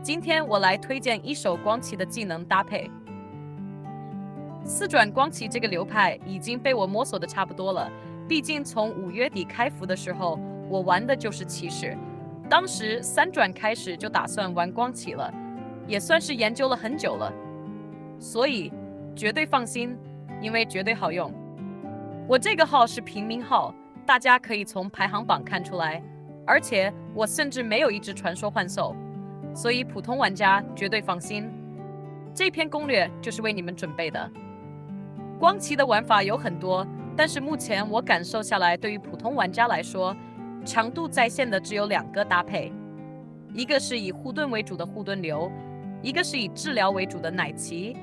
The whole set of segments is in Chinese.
今天我来推荐一手光棋的技能搭配。四转光棋这个流派已经被我摸索的差不多了，毕竟从5月底开服的时候，我玩的就是骑士，当时3转开始就打算玩光棋了，也算是研究了很久了，所以绝对放心，因为绝对好用。我这个号是平民号，大家可以从排行榜看出来，而且我甚至没有一只传说幻兽，所以普通玩家绝对放心。这篇攻略就是为你们准备的。光棋的玩法有很多，但是目前我感受下来，对于普通玩家来说，强度在线的只有2个搭配，一个是以护盾为主的护盾流，一个是以治疗为主的奶骑。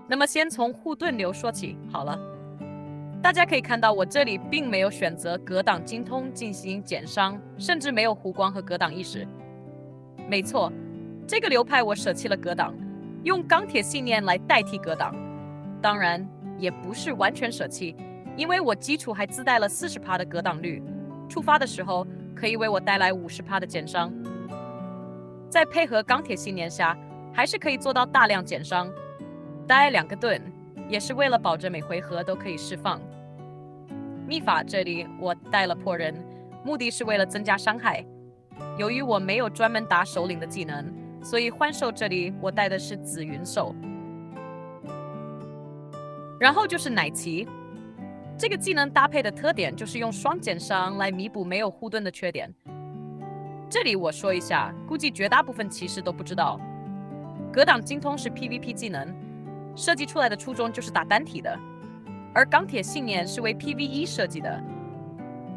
那么先从护盾流说起好了。大家可以看到，我这里并没有选择格挡精通进行减伤，甚至没有弧光和格挡意识。没错，这个流派我舍弃了格挡，用钢铁信念来代替格挡。当然也不是完全舍弃，因为我基础还自带了40%的格挡率，触发的时候可以为我带来50%的减伤。再配合钢铁信念下，还是可以做到大量减伤。带2个盾，也是为了保证每回合都可以释放。秘法这里我带了破人，目的是为了增加伤害。由于我没有专门打首领的技能，所以幻兽这里我带的是紫云兽。然后就是奶骑，这个技能搭配的特点就是用双减伤来弥补没有护盾的缺点。这里我说一下，估计绝大部分骑士都不知道，格挡精通是 PVP 技能，设计出来的初衷就是打单体的，而钢铁信念是为 PVE 设计的。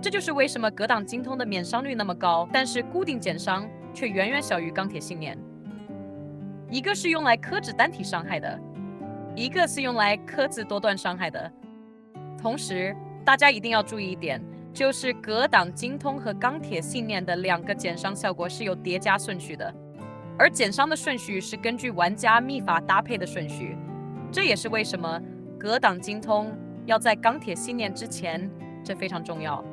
这就是为什么格挡精通的免伤率那么高，但是固定减伤却远远小于钢铁信念。一个是用来克制单体伤害的，一个是用来克制多段伤害的。同时大家一定要注意一点，就是格挡精通和钢铁信念的2个减伤效果是有叠加顺序的，而减伤的顺序是根据玩家秘法搭配的顺序。这也是为什么格挡精通要在钢铁信念之前，这非常重要。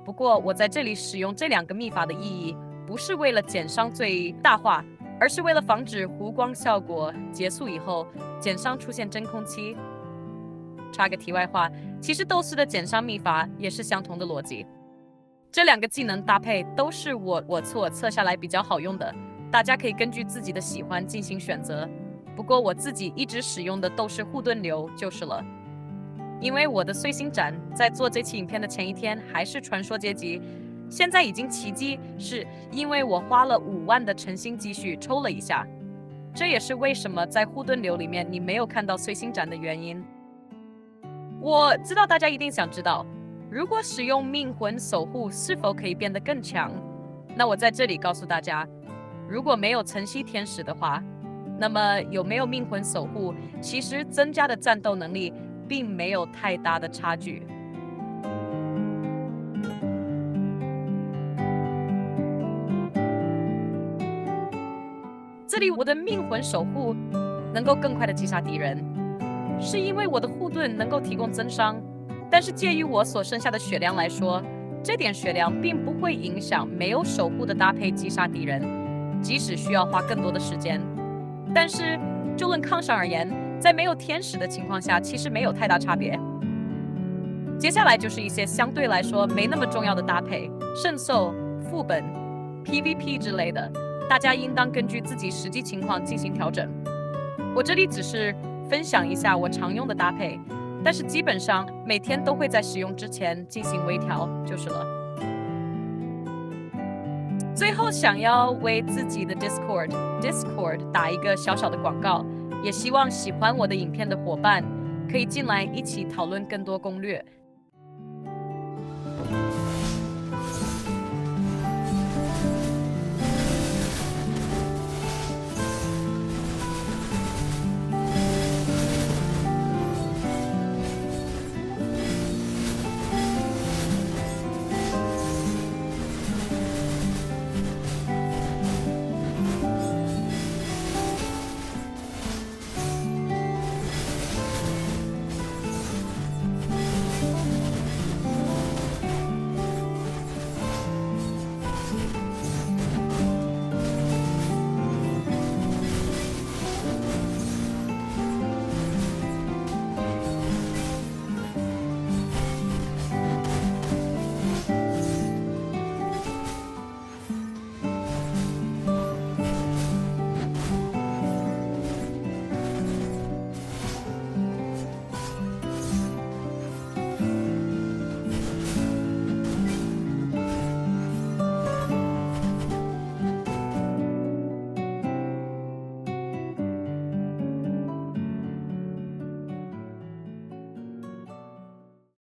不过我在这里使用这2个秘法的意义，不是为了减伤最大化，而是为了防止弧光效果结束以后减伤出现真空期。插个题外话，其实斗士的减伤秘法也是相同的逻辑。这2个技能搭配都是我测下来比较好用的，大家可以根据自己的喜欢进行选择。不过我自己一直使用的都是护盾流就是了。因为我的碎星斩在做这期影片的前一天还是传说阶级，现在已经奇迹，是因为我花了5万的诚心积蓄抽了一下。这也是为什么在护盾流里面你没有看到碎星斩的原因。我知道大家一定想知道，如果使用命魂守护是否可以变得更强？那我在这里告诉大家，如果没有晨曦天使的话，那么有没有命魂守护，其实增加的战斗能力并没有太大的差距。这里我的命魂守护能够更快的击杀敌人，是因为我的护盾能够提供增伤，但是介于我所剩下的血量来说，这点血量并不会影响没有守护的搭配击杀敌人，即使需要花更多的时间。但是就论抗伤而言，在没有天使的情况下，其实没有太大差别。接下来就是一些相对来说没那么重要的搭配，圣兽、副本、PVP 之类的，大家应当根据自己实际情况进行调整。我这里只是分享一下我常用的搭配，但是基本上每天都会在使用之前进行微调就是了。最后想要为自己的 Discord 打一个小小的广告，也希望喜欢我的影片的伙伴可以进来一起讨论更多攻略。